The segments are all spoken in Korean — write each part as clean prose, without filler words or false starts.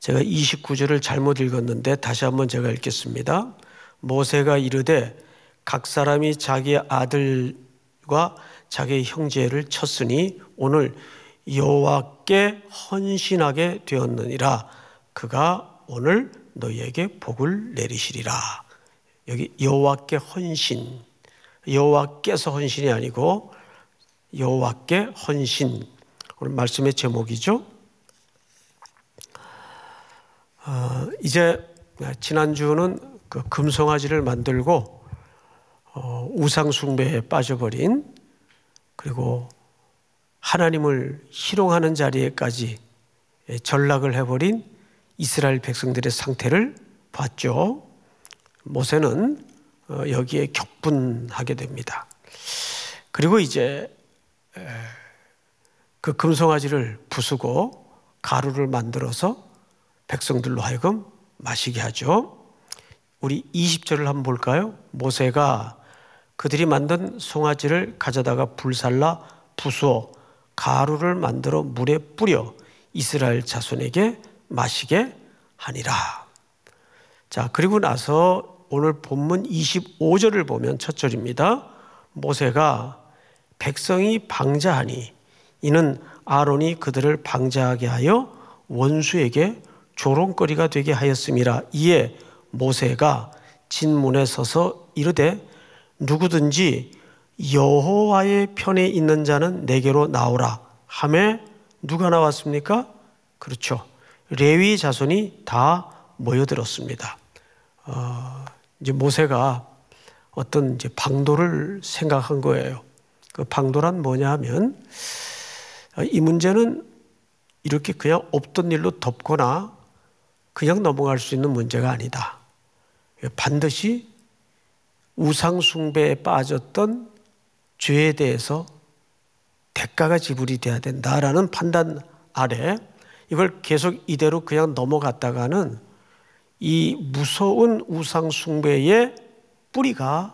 제가 29절을 잘못 읽었는데 다시 한번 제가 읽겠습니다. 모세가 이르되 각 사람이 자기 아들과 자기 형제를 쳤으니 오늘 여호와께 헌신하게 되었느니라. 그가 오늘 너희에게 복을 내리시리라. 여기 여호와께 헌신, 여호와께서 헌신이 아니고 여호와께 헌신, 오늘 말씀의 제목이죠. 이제 지난주는 그 금송아지를 만들고 우상 숭배에 빠져버린, 그리고 하나님을 희롱하는 자리에까지 전락을 해버린 이스라엘 백성들의 상태를 봤죠. 모세는 여기에 격분하게 됩니다. 그리고 이제 그 금송아지를 부수고 가루를 만들어서 백성들로 하여금 마시게 하죠. 우리 20절을 한번 볼까요? 모세가 그들이 만든 송아지를 가져다가 불살라 부수어 가루를 만들어 물에 뿌려 이스라엘 자손에게 마시게 하니라. 자, 그리고 나서 오늘 본문 25절을 보면 첫 절입니다. 모세가 백성이 방자하니 이는 아론이 그들을 방자하게 하여 원수에게 조롱거리가 되게 하였음이라. 이에 모세가 진문에 서서 이르되 누구든지 여호와의 편에 있는 자는 내게로 나오라 하매 누가 나왔습니까? 그렇죠. 레위 자손이 다 모여들었습니다. 이제 모세가 어떤 이제 방도를 생각한 거예요. 그 방도란 뭐냐 하면 이 문제는 이렇게 그냥 없던 일로 덮거나 그냥 넘어갈 수 있는 문제가 아니다. 반드시 우상 숭배에 빠졌던 죄에 대해서 대가가 지불이 돼야 된다라는 판단 아래 이걸 계속 이대로 그냥 넘어갔다가는 이 무서운 우상 숭배의 뿌리가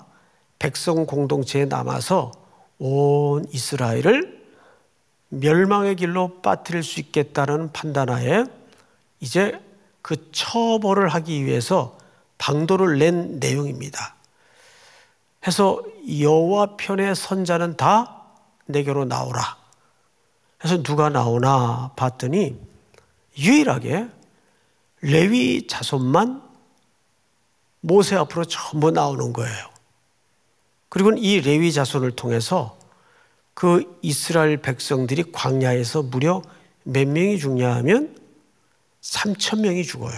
백성 공동체에 남아서 온 이스라엘을 멸망의 길로 빠뜨릴 수 있겠다는 판단하에 이제 그 처벌을 하기 위해서 방도를 낸 내용입니다. 해서 여호와 편에 선 자는 다 내게로 나오라. 해서 누가 나오나 봤더니 유일하게 레위 자손만 모세 앞으로 전부 나오는 거예요. 그리고 이 레위 자손을 통해서 그 이스라엘 백성들이 광야에서 무려 몇 명이 죽냐 하면 3,000명이 죽어요.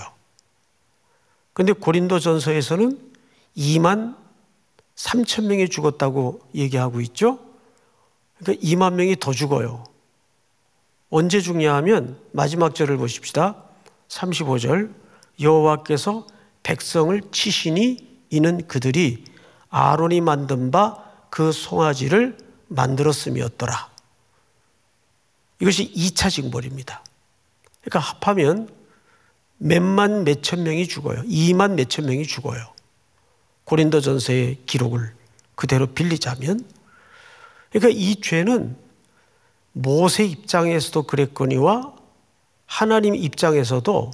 그런데 고린도전서에서는 23,000명이 죽었다고 얘기하고 있죠. 그러니까 2만 명이 더 죽어요. 언제 죽냐 하면 마지막 절을 보십시다. 35절 여호와께서 백성을 치시니 이는 그들이 아론이 만든 바 그 송아지를 만들었음이었더라. 이것이 2차 징벌입니다. 그러니까 합하면 몇만 몇천 명이 죽어요. 2만 몇천 명이 죽어요. 고린도전서의 기록을 그대로 빌리자면, 그러니까 이 죄는 모세 입장에서도 그랬거니와 하나님 입장에서도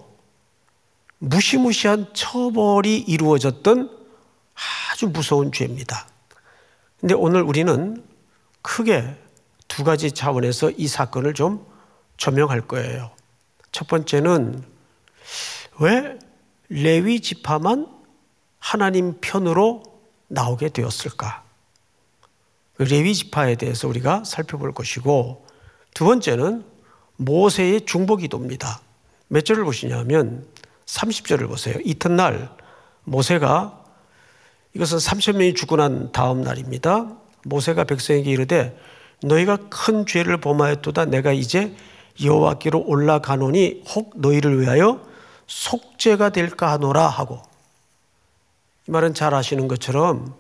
무시무시한 처벌이 이루어졌던 아주 무서운 죄입니다. 그런데 오늘 우리는 크게 두 가지 차원에서 이 사건을 좀 조명할 거예요. 첫 번째는 왜 레위 지파만 하나님 편으로 나오게 되었을까? 레위 지파에 대해서 우리가 살펴볼 것이고, 두 번째는 모세의 중보기도입니다. 몇 절을 보시냐면 30절을 보세요. 이튿날 모세가, 이것은 3,000명이 죽고 난 다음 날입니다. 모세가 백성에게 이르되 너희가 큰 죄를 범하였도다. 내가 이제 여호와께로 올라가노니 혹 너희를 위하여 속죄가 될까 하노라 하고, 이 말은 잘 아시는 것처럼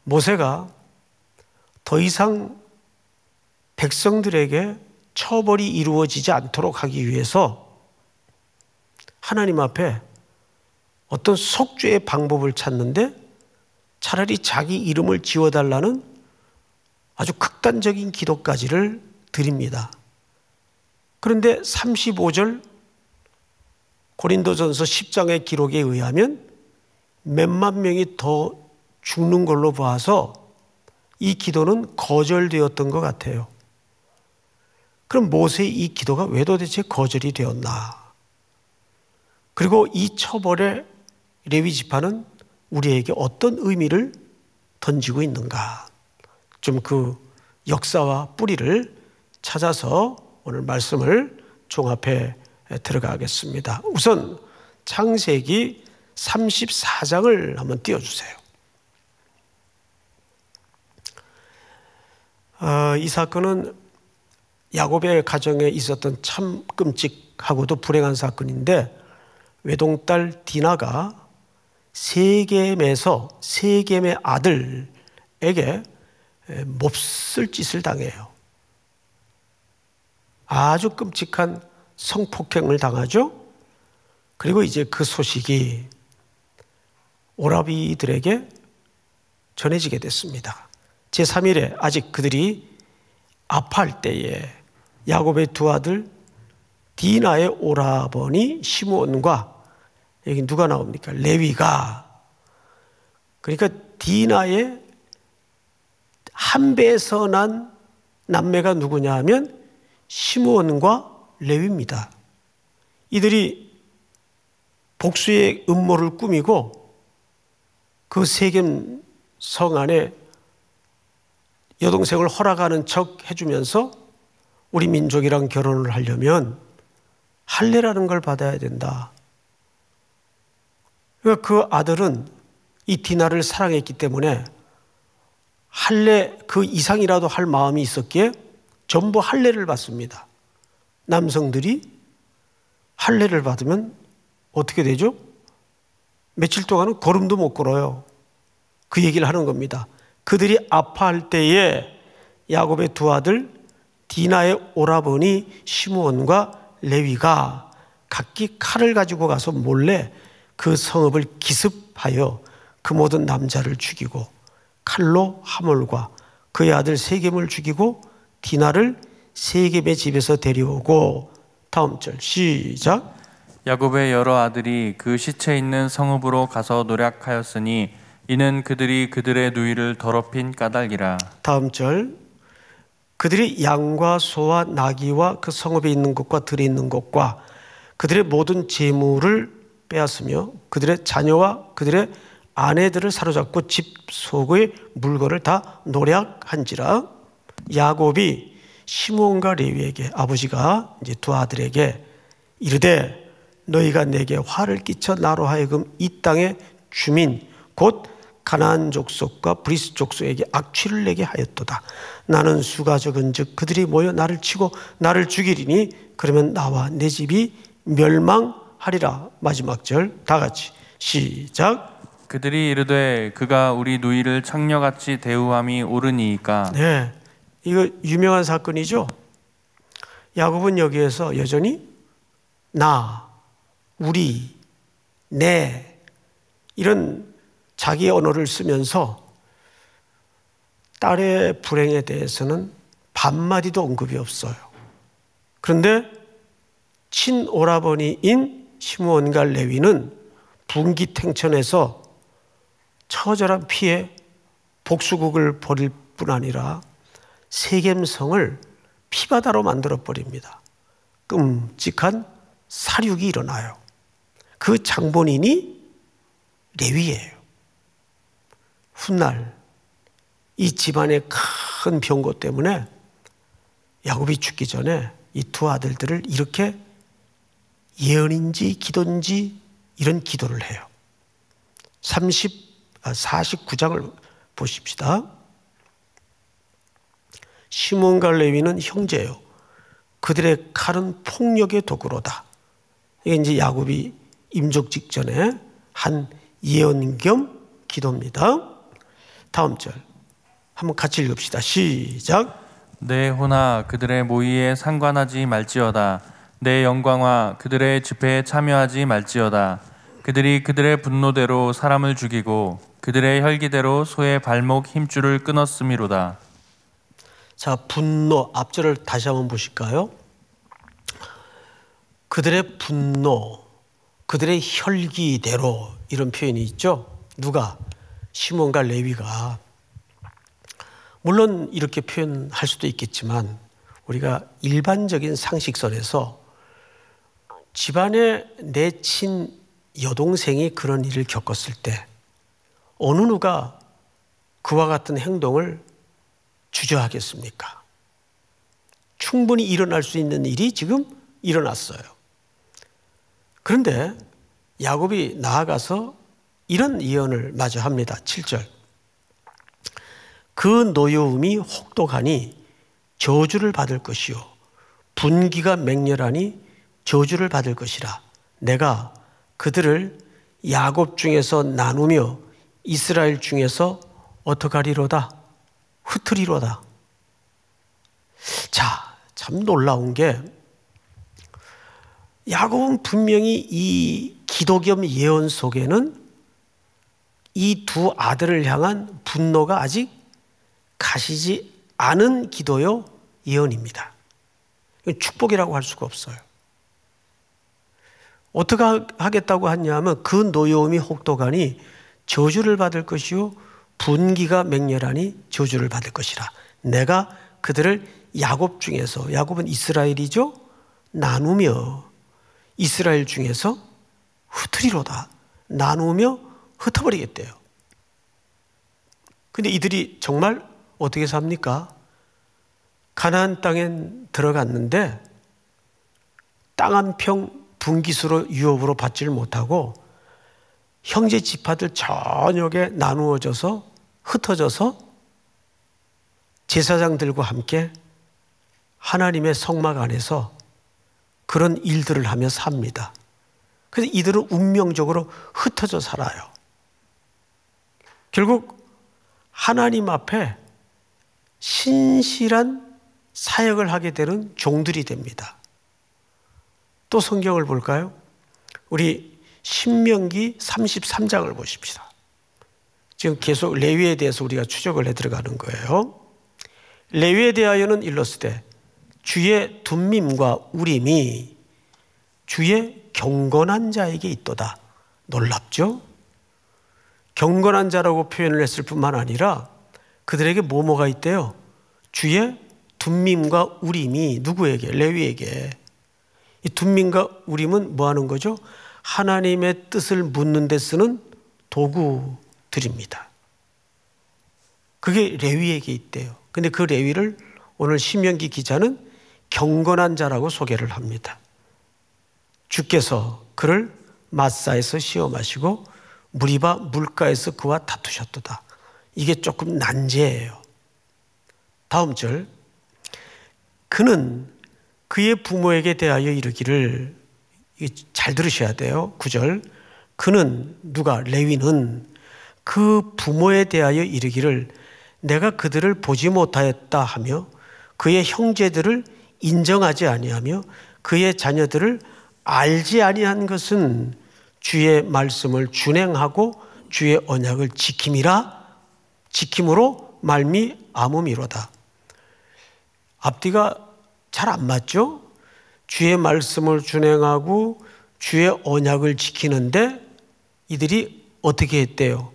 모세가 더 이상 백성들에게 처벌이 이루어지지 않도록 하기 위해서 하나님 앞에 어떤 속죄의 방법을 찾는데 차라리 자기 이름을 지워달라는 아주 극단적인 기도까지를 드립니다. 그런데 35절 고린도전서 10장의 기록에 의하면 몇만 명이 더 죽는 걸로 봐서 이 기도는 거절되었던 것 같아요. 그럼 모세의 이 기도가 왜 도대체 거절이 되었나? 그리고 이 처벌의 레위 지파는 우리에게 어떤 의미를 던지고 있는가? 좀 그 역사와 뿌리를 찾아서 오늘 말씀을 종합해 들어가겠습니다. 우선 창세기 34장을 한번 띄워주세요. 이 사건은 야곱의 가정에 있었던 참 끔찍하고도 불행한 사건인데, 외동딸 디나가 세겜의 아들에게 몹쓸 짓을 당해요. 아주 끔찍한 성폭행을 당하죠. 그리고 이제 그 소식이 오라비들에게 전해지게 됐습니다. 제3일에 아직 그들이 아파할 때에 야곱의 두 아들 디나의 오라버니 시므온과, 여기 누가 나옵니까? 레위가, 그러니까 디나의 한 배에서 난 남매가 누구냐 하면 시므온과 레위입니다. 이들이 복수의 음모를 꾸미고 그 세겜 성 안에 여동생을 허락하는 척 해주면서 우리 민족이랑 결혼을 하려면 할례라는 걸 받아야 된다. 그러니까 그 아들은 이 디나를 사랑했기 때문에 할례 그 이상이라도 할 마음이 있었기에 전부 할례를 받습니다. 남성들이 할례를 받으면 어떻게 되죠? 며칠 동안은 걸음도 못 걸어요. 그 얘기를 하는 겁니다. 그들이 아파할 때에 야곱의 두 아들 디나의 오라버니 시므온과 레위가 각기 칼을 가지고 가서 몰래 그 성읍을 기습하여 그 모든 남자를 죽이고 칼로 하몰과 그의 아들 세겜을 죽이고 디나를 세겜의 집에서 데려오고, 다음 절 시작. 야곱의 여러 아들이 그 시체 있는 성읍으로 가서 노략하였으니 이는 그들이 그들의 누이를 더럽힌 까닭이라. 다음 절. 그들이 양과 소와 나귀와 그 성읍에 있는 것과 들에 있는 것과 그들의 모든 재물을 빼앗으며 그들의 자녀와 그들의 아내들을 사로잡고 집 속의 물건을 다 노략한지라. 야곱이 시므온과 레위에게, 아버지가 이제 두 아들에게 이르되 너희가 내게 화를 끼쳐 나로 하여금 이 땅의 주민 곧 가나안 족속과 브리스 족속에게 악취를 내게 하였도다. 나는 수가 적은즉 그들이 모여 나를 치고 나를 죽이리니 그러면 나와 내 집이 멸망하리라. 마지막 절 다 같이 시작. 그들이 이르되 그가 우리 누이를 창녀같이 대우함이 옳으니이까. 네, 이거 유명한 사건이죠. 야곱은 여기에서 여전히 나, 우리, 내 이런 자기의 언어를 쓰면서 딸의 불행에 대해서는 반마디도 언급이 없어요. 그런데 친오라버니인 시므온과 레위는 분기탱천에서 처절한 피해 복수국을 벌일 뿐 아니라 세겜성을 피바다로 만들어버립니다. 끔찍한 사륙이 일어나요. 그 장본인이 레위예요. 훗날 이 집안의 큰 병고 때문에 야곱이 죽기 전에 이 두 아들들을 이렇게 예언인지 기도인지 이런 기도를 해요. 49장을 보십시다. 시므온과 레위는 형제요. 그들의 칼은 폭력의 도구로다. 이게 이제 야곱이 임종 직전에 한 예언 겸 기도입니다. 다음 절 한번 같이 읽읍시다. 시작. 내 호나 그들의 모의에 상관하지 말지어다. 내 영광과 그들의 집회에 참여하지 말지어다. 그들이 그들의 분노대로 사람을 죽이고 그들의 혈기대로 소의 발목 힘줄을 끊었음이로다. 자, 분노 앞절을 다시 한번 보실까요? 그들의 분노, 그들의 혈기대로 이런 표현이 있죠. 누가? 시몬과 레위가. 물론 이렇게 표현할 수도 있겠지만 우리가 일반적인 상식선에서 집안에 내 친 여동생이 그런 일을 겪었을 때 어느 누가 그와 같은 행동을 주저하겠습니까? 충분히 일어날 수 있는 일이 지금 일어났어요. 그런데 야곱이 나아가서 이런 예언을 마저 합니다. 7절. 그 노여움이 혹독하니 저주를 받을 것이요 분기가 맹렬하니 저주를 받을 것이라. 내가 그들을 야곱 중에서 나누며 이스라엘 중에서 어떡하리로다? 흩으리로다. 자, 참 놀라운 게 야곱은 분명히 이 기도 겸 예언 속에는 이 두 아들을 향한 분노가 아직 가시지 않은 기도요 예언입니다. 이건 축복이라고 할 수가 없어요. 어떻게 하겠다고 하냐면 그 노여움이 혹독하니 저주를 받을 것이요 분기가 맹렬하니 저주를 받을 것이라. 내가 그들을 야곱 중에서, 야곱은 이스라엘이죠, 나누며 이스라엘 중에서 흩으리로다. 나누며 흩어버리겠대요. 근데 이들이 정말 어떻게 삽니까? 가나안 땅엔 들어갔는데 땅 한 평 분기수로 유업으로 받지를 못하고 형제 지파들 저녁에 나누어져서 흩어져서 제사장들과 함께 하나님의 성막 안에서 그런 일들을 하며 삽니다. 그래서 이들은 운명적으로 흩어져 살아요. 결국 하나님 앞에 신실한 사역을 하게 되는 종들이 됩니다. 또 성경을 볼까요? 우리 신명기 33장을 보십시다. 지금 계속 레위에 대해서 우리가 추적을 해 들어가는 거예요. 레위에 대하여는 일렀으되 주의 둠밈과 우림이 주의 경건한 자에게 있도다. 놀랍죠? 경건한 자라고 표현을 했을 뿐만 아니라 그들에게 뭐가 있대요? 주의 둠밈과 우림이 누구에게? 레위에게. 이 둠밈과 우림은 뭐 하는 거죠? 하나님의 뜻을 묻는 데 쓰는 도구들입니다. 그게 레위에게 있대요. 근데 그 레위를 오늘 신명기 기자는 경건한 자라고 소개를 합니다. 주께서 그를 마사에서 시험하시고 무리바 물가에서 그와 다투셨도다. 이게 조금 난제예요. 다음 절. 그는 그의 부모에게 대하여 이르기를, 잘 들으셔야 돼요. 9절. 그는 누가? 레위는 그 부모에 대하여 이르기를 내가 그들을 보지 못하였다 하며 그의 형제들을 인정하지 아니하며 그의 자녀들을 알지 아니한 것은 주의 말씀을 준행하고 주의 언약을 지킴으로 말미암음이로다. 앞뒤가 잘 안 맞죠? 주의 말씀을 준행하고 주의 언약을 지키는데 이들이 어떻게 했대요?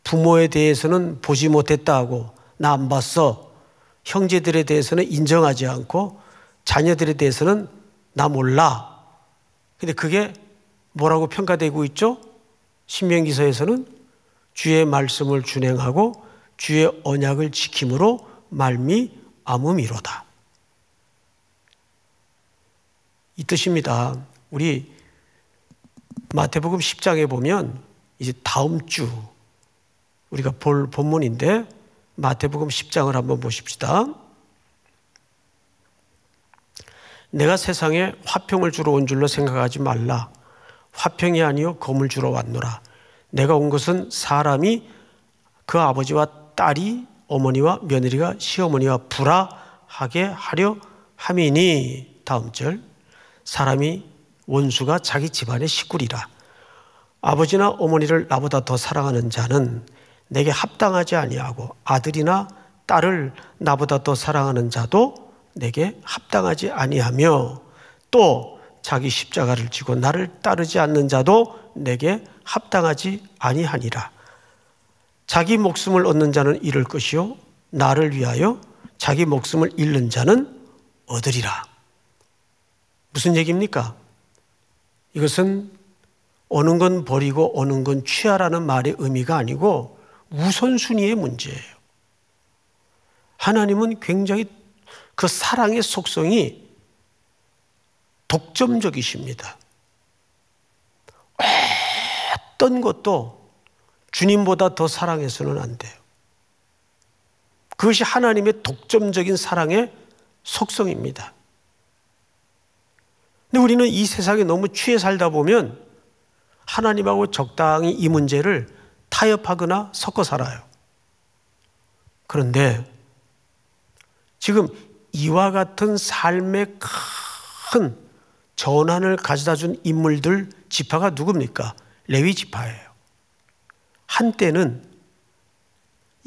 부모에 대해서는 보지 못했다 하고 나 안 봤어. 형제들에 대해서는 인정하지 않고 자녀들에 대해서는 나 몰라. 근데 그게 뭐라고 평가되고 있죠? 신명기서에서는 주의 말씀을 준행하고 주의 언약을 지킴으로 말미암음이로다. 이 뜻입니다. 우리 마태복음 10장에 보면 이제 다음 주 우리가 볼 본문인데 마태복음 10장을 한번 보십시다. 내가 세상에 화평을 주러 온 줄로 생각하지 말라. 화평이 아니요 검을 주러 왔노라. 내가 온 것은 사람이 그 아버지와 딸이 어머니와 며느리가 시어머니와 불화하게 하려 함이니. 다음 절. 사람이 원수가 자기 집안의 식구리라. 아버지나 어머니를 나보다 더 사랑하는 자는 내게 합당하지 아니하고 아들이나 딸을 나보다 더 사랑하는 자도 내게 합당하지 아니하며 또 자기 십자가를 지고 나를 따르지 않는 자도 내게 합당하지 아니하니라. 자기 목숨을 얻는 자는 잃을 것이요 나를 위하여 자기 목숨을 잃는 자는 얻으리라. 무슨 얘기입니까? 이것은 오는 건 버리고 오는 건 취하라는 말의 의미가 아니고 우선순위의 문제예요. 하나님은 굉장히 그 사랑의 속성이 독점적이십니다. 어떤 것도 주님보다 더 사랑해서는 안 돼요. 그것이 하나님의 독점적인 사랑의 속성입니다. 근데 우리는 이 세상에 너무 취해 살다 보면 하나님하고 적당히 이 문제를 타협하거나 섞어 살아요. 그런데 지금 이와 같은 삶의 큰 전환을 가져다 준 인물들 지파가 누굽니까? 레위 지파예요. 한때는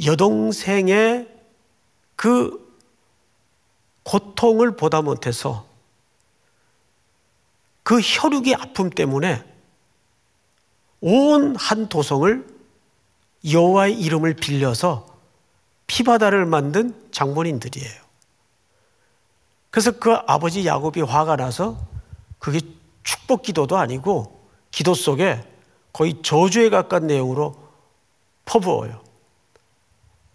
여동생의 그 고통을 보다 못해서 그 혈육의 아픔 때문에 온 한 도성을 여호와의 이름을 빌려서 피바다를 만든 장본인들이에요. 그래서 그 아버지 야곱이 화가 나서 그게 축복 기도도 아니고 기도 속에 거의 저주에 가까운 내용으로 퍼부어요.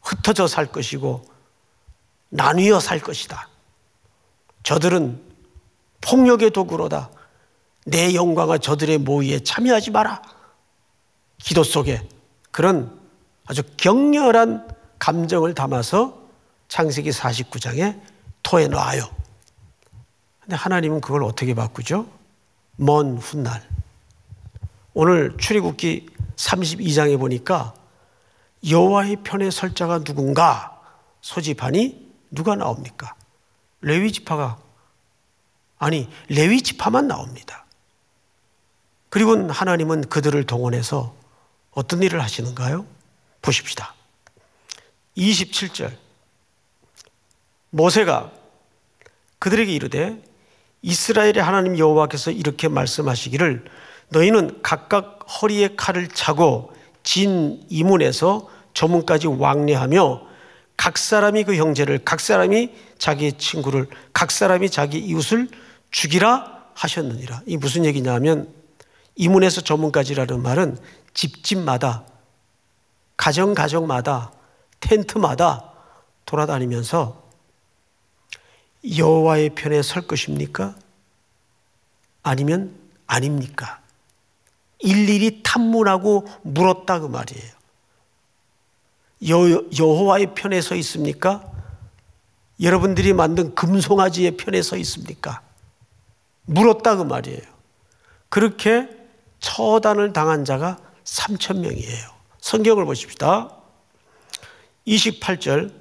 흩어져 살 것이고 나뉘어 살 것이다. 저들은 폭력의 도구로다. 내 영광아 저들의 모의에 참여하지 마라. 기도 속에 그런 아주 격렬한 감정을 담아서 창세기 49장에 토해 놔요. 근데 하나님은 그걸 어떻게 바꾸죠? 먼 훗날. 오늘 출애굽기 32장에 보니까 여호와의 편에 설 자가 누군가 소집하니 누가 나옵니까? 레위 지파만 나옵니다. 그리고 하나님은 그들을 동원해서 어떤 일을 하시는가요? 보십시다. 27절 모세가 그들에게 이르되 이스라엘의 하나님 여호와께서 이렇게 말씀하시기를 너희는 각각 허리에 칼을 차고 진 이문에서 저문까지 왕래하며 각 사람이 그 형제를 각 사람이 자기의 친구를 각 사람이 자기 이웃을 죽이라 하셨느니라. 이 무슨 얘기냐면 이문에서 저문까지라는 말은 집집마다 가정마다 텐트마다 돌아다니면서 여호와의 편에 설 것입니까? 아니면 아닙니까? 일일이 탐문하고 물었다 그 말이에요. 여호와의 편에 서 있습니까? 여러분들이 만든 금송아지의 편에 서 있습니까? 물었다 그 말이에요. 그렇게 처단을 당한 자가 3,000명이에요. 성경을 보십시다. 28절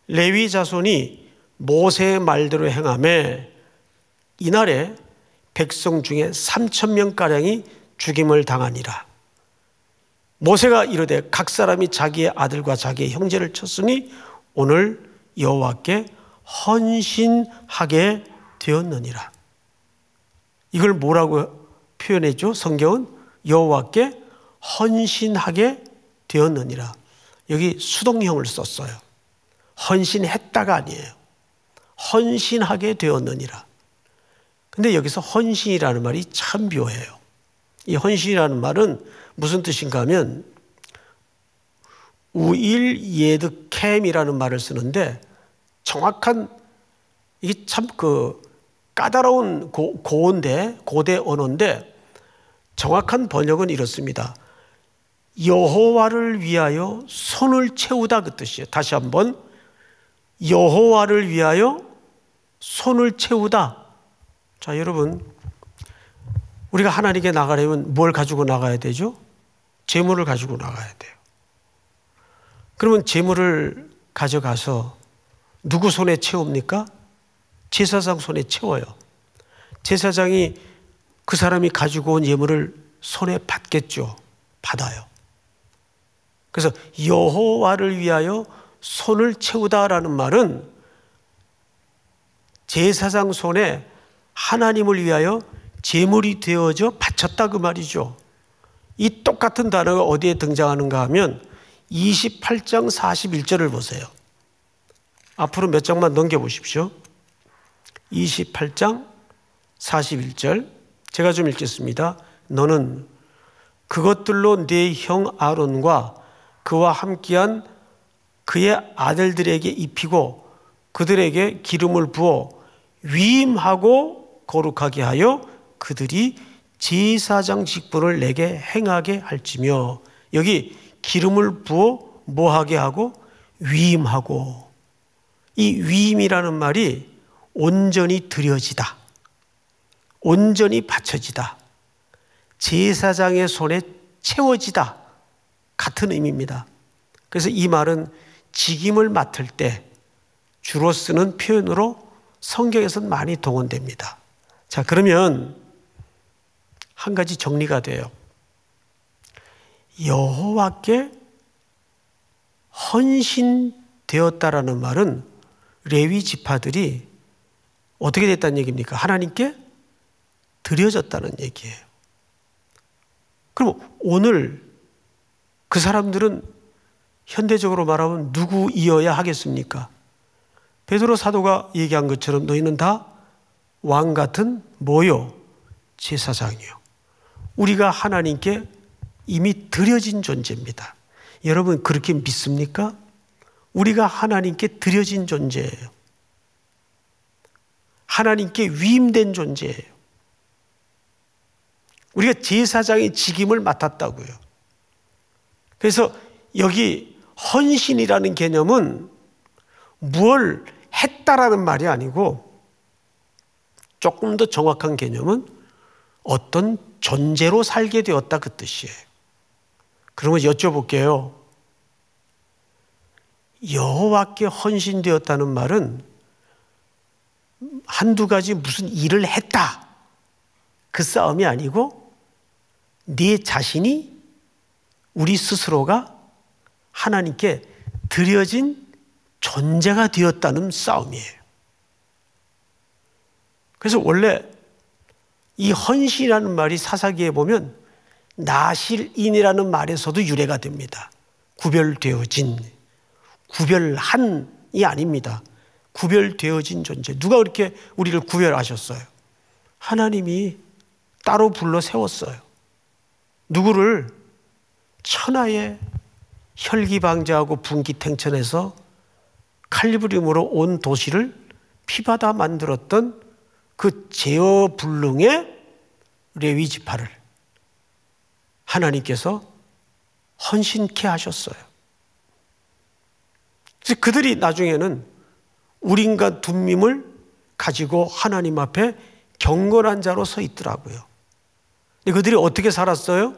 레위 자손이 모세의 말대로 행하매 이날에 백성 중에 3,000명가량이 죽임을 당하니라. 모세가 이르되 각 사람이 자기의 아들과 자기의 형제를 쳤으니 오늘 여호와께 헌신하게 되었느니라. 이걸 뭐라고 표현해줘? 성경은 여호와께 헌신하게 되었느니라. 여기 수동형을 썼어요. 헌신했다가 아니에요. 헌신하게 되었느니라. 근데 여기서 헌신이라는 말이 참 묘해요. 이 헌신이라는 말은 무슨 뜻인가 하면 우일 예드 캠이라는 말을 쓰는데 정확한 이게 참 까다로운 고대 언어인데 정확한 번역은 이렇습니다. 여호와를 위하여 손을 채우다 그 뜻이에요. 다시 한번 여호와를 위하여 손을 채우다. 자, 여러분 우리가 하나님께 나가려면 뭘 가지고 나가야 되죠? 재물을 가지고 나가야 돼요. 그러면 재물을 가져가서 누구 손에 채웁니까? 제사장 손에 채워요. 제사장이 그 사람이 가지고 온 예물을 손에 받겠죠. 받아요. 그래서 여호와를 위하여 손을 채우다라는 말은 제사장 손에 하나님을 위하여 제물이 되어져 바쳤다 그 말이죠. 이 똑같은 단어가 어디에 등장하는가 하면 28장 41절을 보세요. 앞으로 몇 장만 넘겨보십시오. 28장 41절 제가 좀 읽겠습니다. 너는 그것들로 네 형 아론과 그와 함께한 그의 아들들에게 입히고 그들에게 기름을 부어 위임하고 거룩하게 하여 그들이 제사장 직분을 내게 행하게 할지며. 여기 기름을 부어 뭐하게 하고? 위임하고. 이 위임이라는 말이 온전히 드려지다, 온전히 바쳐지다, 제사장의 손에 채워지다 같은 의미입니다. 그래서 이 말은 직임을 맡을 때 주로 쓰는 표현으로 성경에서는 많이 동원됩니다. 자, 그러면 한 가지 정리가 돼요. 여호와께 헌신되었다라는 말은 레위 지파들이 어떻게 됐다는 얘기입니까? 하나님께 드려졌다는 얘기예요. 그럼 오늘 그 사람들은 현대적으로 말하면 누구이어야 하겠습니까? 베드로 사도가 얘기한 것처럼 너희는 다 왕 같은 뭐요? 제사장이요. 우리가 하나님께 이미 드려진 존재입니다. 여러분 그렇게 믿습니까? 우리가 하나님께 드려진 존재예요. 하나님께 위임된 존재예요. 우리가 제사장의 직임을 맡았다고요. 그래서 여기 헌신이라는 개념은 뭘 했다라는 말이 아니고 조금 더 정확한 개념은 어떤 존재로 살게 되었다 그 뜻이에요. 그러면 여쭤볼게요. 여호와께 헌신되었다는 말은 한두 가지 무슨 일을 했다 그 싸움이 아니고 네 자신이 우리 스스로가 하나님께 드려진 존재가 되었다는 싸움이에요. 그래서 원래 이 헌신이라는 말이 사사기에 보면 나실인이라는 말에서도 유래가 됩니다. 구별되어진, 구별한이 아닙니다. 구별되어진 존재. 누가 그렇게 우리를 구별하셨어요? 하나님이 따로 불러 세웠어요. 누구를? 천하의 혈기방자하고 분기탱천해서 칼리브림으로 온 도시를 피바다 만들었던 그 제어불능의 레위 지파를 하나님께서 헌신케 하셨어요. 그래서 그들이 나중에는 우린과 둠밈을 가지고 하나님 앞에 경건한 자로 서 있더라고요. 근데 그들이 어떻게 살았어요?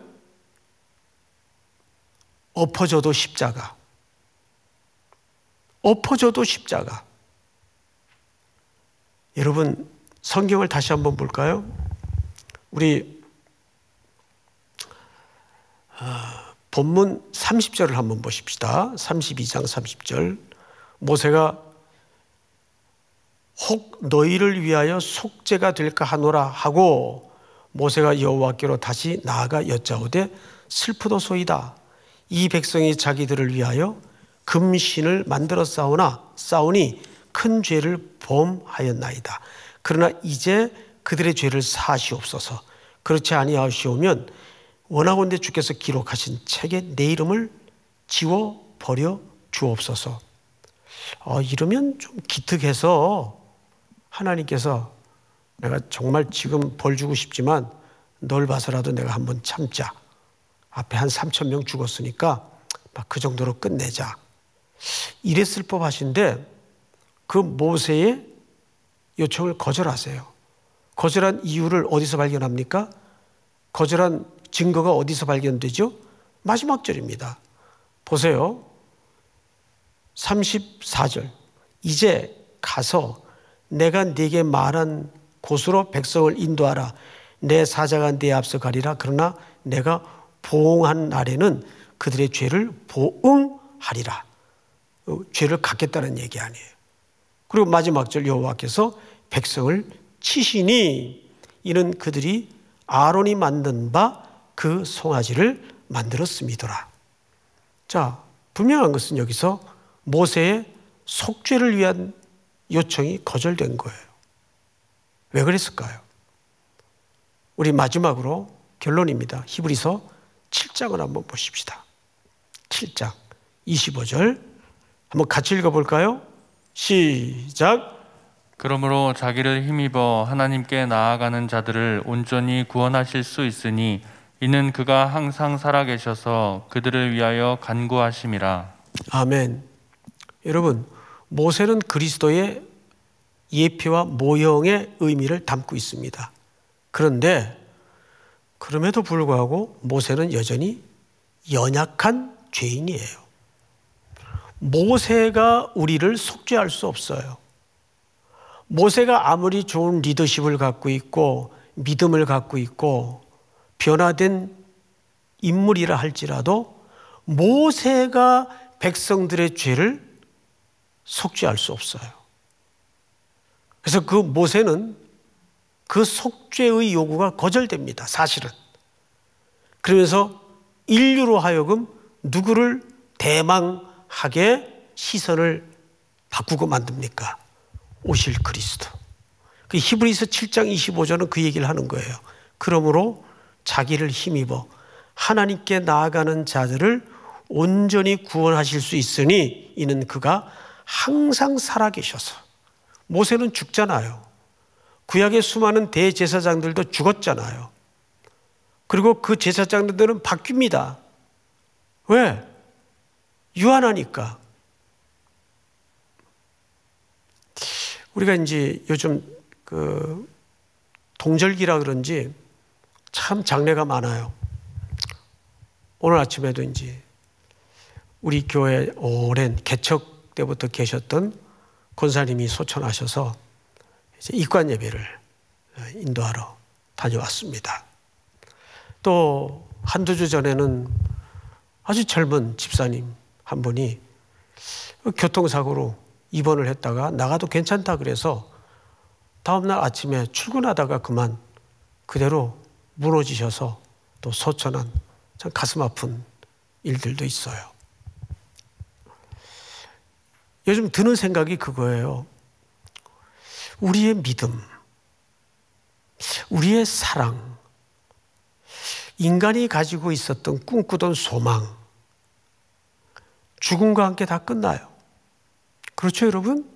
엎어져도 십자가. 엎어져도 십자가. 여러분 성경을 다시 한번 볼까요? 우리 본문 30절을 한번 보십시다. 32장 30절. 모세가 혹 너희를 위하여 속죄가 될까 하노라 하고 모세가 여호와께로 다시 나아가 여짜오되 슬프도소이다. 이 백성이 자기들을 위하여 금신을 만들어 싸우니 큰 죄를 범하였나이다. 그러나 이제 그들의 죄를 사하시옵소서. 그렇지 아니하시오면 원하건대 주께서 기록하신 책에 내 이름을 지워버려 주옵소서. 이러면 좀 기특해서 하나님께서 내가 정말 지금 벌 주고 싶지만 널 봐서라도 내가 한번 참자. 앞에 한 3,000명 죽었으니까 막 그 정도로 끝내자. 이랬을 법하신데 그 모세의 요청을 거절하세요. 거절한 이유를 어디서 발견합니까? 거절한 증거가 어디서 발견되죠? 마지막 절입니다. 보세요. 34절. 이제 가서 내가 네게 말한 곳으로 백성을 인도하라. 내 사자가 네 앞서 가리라. 그러나 내가 보응한 날에는 그들의 죄를 보응하리라. 죄를 갚겠다는 얘기 아니에요. 그리고 마지막 절 여호와께서 백성을 치시니 이는 그들이 아론이 만든 바 그 송아지를 만들었음이더라. 자, 분명한 것은 여기서 모세의 속죄를 위한 요청이 거절된 거예요. 왜 그랬을까요? 우리 마지막으로 결론입니다. 히브리서 7장을 한번 보십시다. 7장 25절 한번 같이 읽어볼까요? 시작. 그러므로 자기를 힘입어 하나님께 나아가는 자들을 온전히 구원하실 수 있으니 이는 그가 항상 살아계셔서 그들을 위하여 간구하심이라. 아멘. 여러분, 모세는 그리스도의 예표와 모형의 의미를 담고 있습니다. 그런데 그럼에도 불구하고 모세는 여전히 연약한 죄인이에요. 모세가 우리를 속죄할 수 없어요. 모세가 아무리 좋은 리더십을 갖고 있고 믿음을 갖고 있고 변화된 인물이라 할지라도 모세가 백성들의 죄를 속죄할 수 없어요. 그래서 그 모세는 그 속죄의 요구가 거절됩니다. 사실은. 그러면서 인류로 하여금 누구를 대망하게 시선을 바꾸고 만듭니까? 오실 그리스도. 그 히브리서 7장 25절은 그 얘기를 하는 거예요. 그러므로 자기를 힘입어 하나님께 나아가는 자들을 온전히 구원하실 수 있으니 이는 그가 항상 살아계셔서. 모세는 죽잖아요. 구약의 수많은 대제사장들도 죽었잖아요. 그리고 그 제사장들은 바뀝니다. 왜? 유한하니까. 우리가 이제 요즘 그 동절기라 그런지 참 장례가 많아요. 오늘 아침에도 이제 우리 교회 오랜 개척 때부터 계셨던 권사님이 소천하셔서 이제 입관 예배를 인도하러 다녀왔습니다. 또 한두 주 전에는 아주 젊은 집사님 한 분이 교통사고로 입원을 했다가 나가도 괜찮다 그래서 다음날 아침에 출근하다가 그만 그대로 무너지셔서 또 소천한 참 가슴 아픈 일들도 있어요. 요즘 드는 생각이 그거예요. 우리의 믿음, 우리의 사랑, 인간이 가지고 있었던 꿈꾸던 소망, 죽음과 함께 다 끝나요. 그렇죠, 여러분?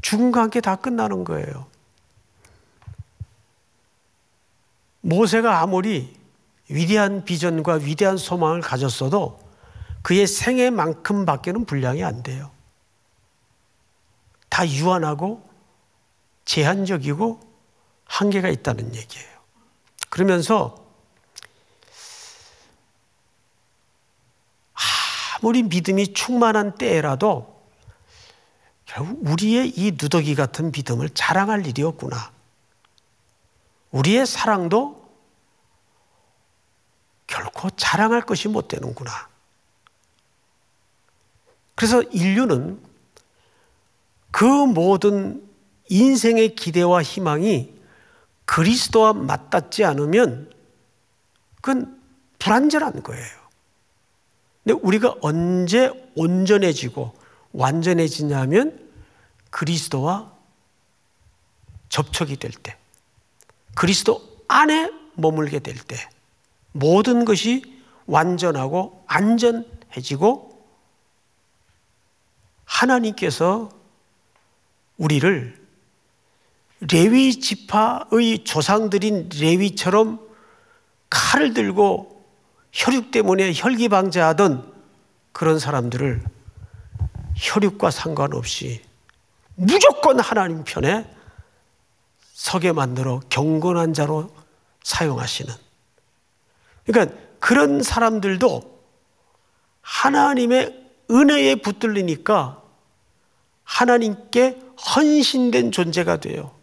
죽음과 함께 다 끝나는 거예요. 모세가 아무리 위대한 비전과 위대한 소망을 가졌어도 그의 생애만큼밖에는 분량이 안 돼요. 다 유한하고 제한적이고 한계가 있다는 얘기예요. 그러면서 아무리 믿음이 충만한 때라도 결국 우리의 이 누더기 같은 믿음을 자랑할 일이 없구나. 우리의 사랑도 결코 자랑할 것이 못 되는구나. 그래서 인류는 그 모든 인생의 기대와 희망이 그리스도와 맞닿지 않으면 그건 불완전한 거예요. 근데 우리가 언제 온전해지고 완전해지냐면 그리스도와 접촉이 될 때, 그리스도 안에 머물게 될 때 모든 것이 완전하고 안전해지고 하나님께서 우리를 레위 지파의 조상들인 레위처럼 칼을 들고 혈육 때문에 혈기방자하던 그런 사람들을 혈육과 상관없이 무조건 하나님 편에 서게 만들어 경건한 자로 사용하시는, 그러니까 그런 사람들도 하나님의 은혜에 붙들리니까 하나님께 헌신된 존재가 돼요.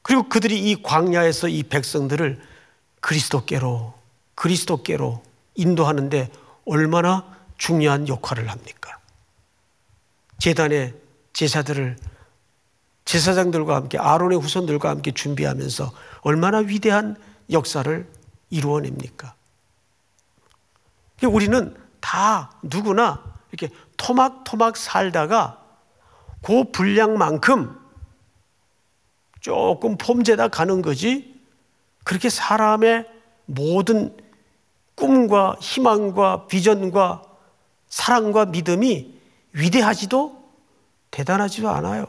그리고 그들이 이 광야에서 이 백성들을 그리스도께로 인도하는데 얼마나 중요한 역할을 합니까? 제단의 제사들을 제사장들과 함께 아론의 후손들과 함께 준비하면서 얼마나 위대한 역사를 이루어냅니까? 우리는 다 누구나 이렇게 토막토막 살다가 그 분량만큼 조금 폼재다 가는 거지, 그렇게 사람의 모든 꿈과 희망과 비전과 사랑과 믿음이 위대하지도 대단하지도 않아요.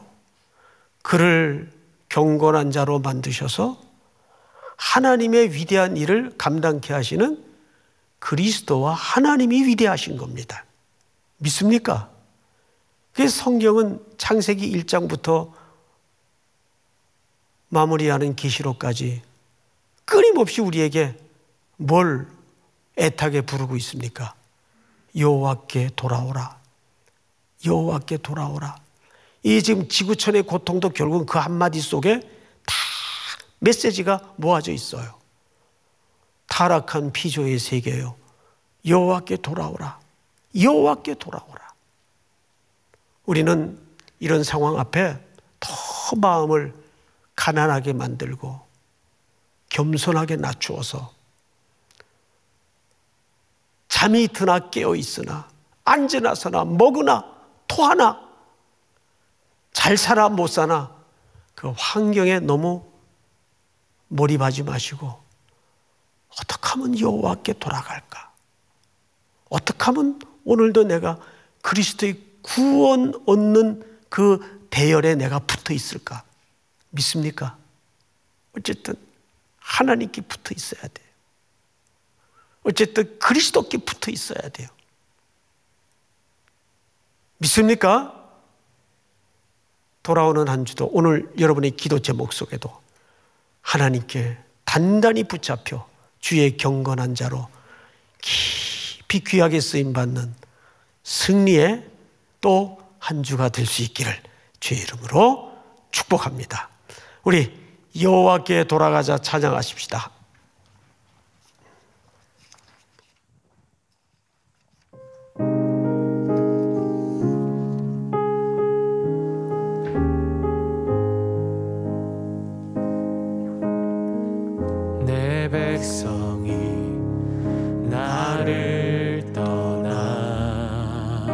그를 경건한 자로 만드셔서 하나님의 위대한 일을 감당케 하시는 그리스도와 하나님이 위대하신 겁니다. 믿습니까? 그래서 성경은 창세기 1장부터 마무리하는 계시록까지 끊임없이 우리에게 뭘 애타게 부르고 있습니까? 여호와께 돌아오라. 여호와께 돌아오라. 이 지금 지구촌의 고통도 결국은 그 한마디 속에 다 메시지가 모아져 있어요. 타락한 피조의 세계요, 여호와께 돌아오라. 여호와께 돌아오라. 우리는 이런 상황 앞에 더 마음을 가난하게 만들고 겸손하게 낮추어서 잠이 드나 깨어 있으나 앉으나 서나 먹으나 토하나 잘 살아 못 사나 그 환경에 너무 몰입하지 마시고 어떻게 하면 여호와께 돌아갈까? 어떻게 하면 오늘도 내가 그리스도의 구원 얻는 그 대열에 내가 붙어 있을까? 믿습니까? 어쨌든 하나님께 붙어 있어야 돼요. 어쨌든 그리스도께 붙어 있어야 돼요. 믿습니까? 돌아오는 한 주도 오늘 여러분의 기도 제목 속에도 하나님께 단단히 붙잡혀 주의 경건한 자로 깊이 귀하게 쓰임받는 승리의 또 한 주가 될 수 있기를 주의 이름으로 축복합니다. 우리 여호와께 돌아가자 찬양하십시다. 내 백성이 나를 떠나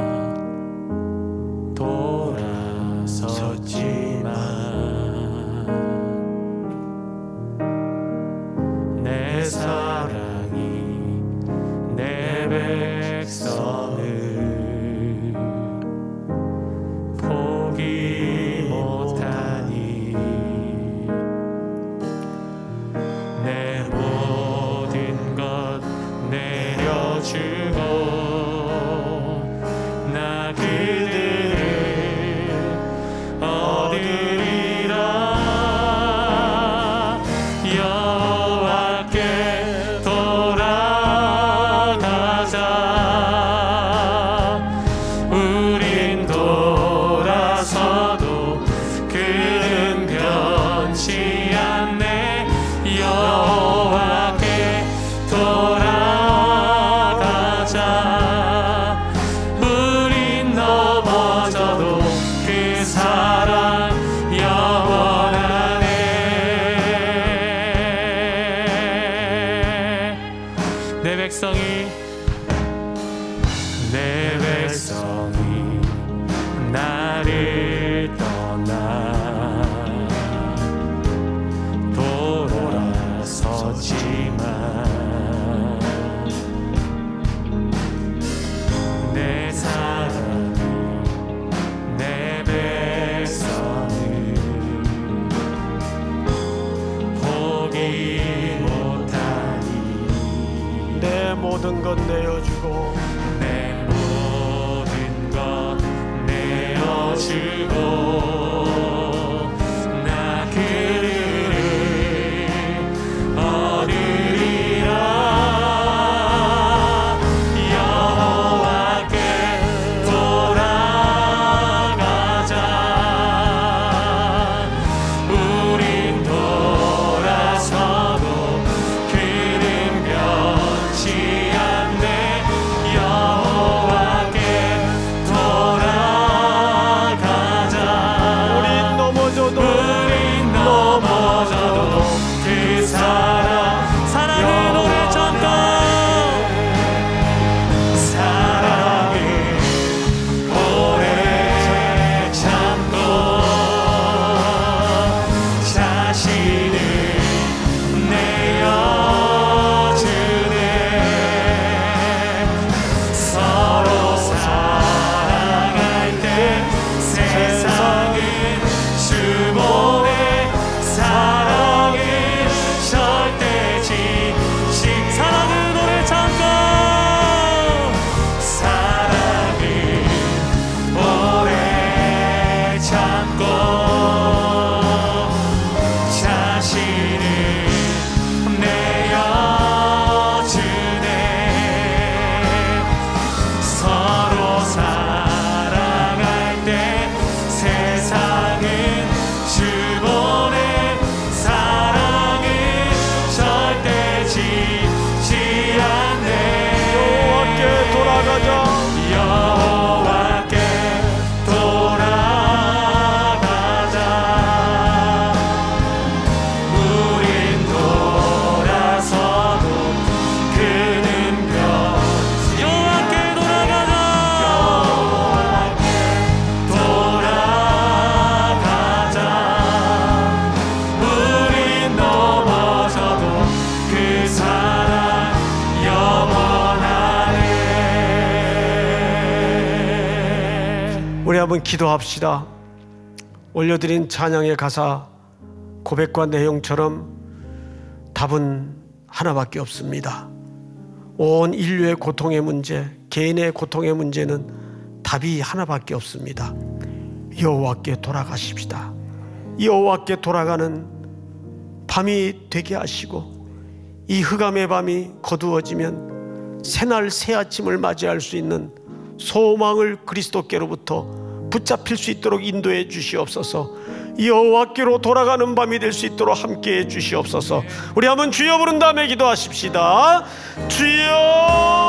돌아섰지만 내 사랑이 내 백성을 포기 못하니 내 모든 것 내려주고 나 그들을 얻으리라. 여호와께 돌아가자. 우린 돌아서도 그는 변치 않네. 여호와께 돌아가자. 우린 넘어져도 그 사랑 영원하네. 내 백성이 나를 떠나 돌아섰지만 내 사랑이 내 백성을 포기 못하니 내 모든 것 내어주고 내 모든 것 내어주고 나 그들을 얻으리라. 여호와께 돌아가자. 우린 돌아서도 그는 변치 않네. 여호와께 돌아가자. 한번 기도합시다. 올려드린 찬양의 가사 고백과 내용처럼 답은 하나밖에 없습니다. 온 인류의 고통의 문제, 개인의 고통의 문제는 답이 하나밖에 없습니다. 여호와께 돌아가십시다. 여호와께 돌아가는 밤이 되게 하시고, 이 흑암의 밤이 거두어지면 새날 새아침을 맞이할 수 있는 소망을 그리스도께로부터 붙잡힐 수 있도록 인도해 주시옵소서. 여호와께로 돌아가는 밤이 될 수 있도록 함께해 주시옵소서. 우리 한번 주여 부른 다음에 기도하십시다. 주여.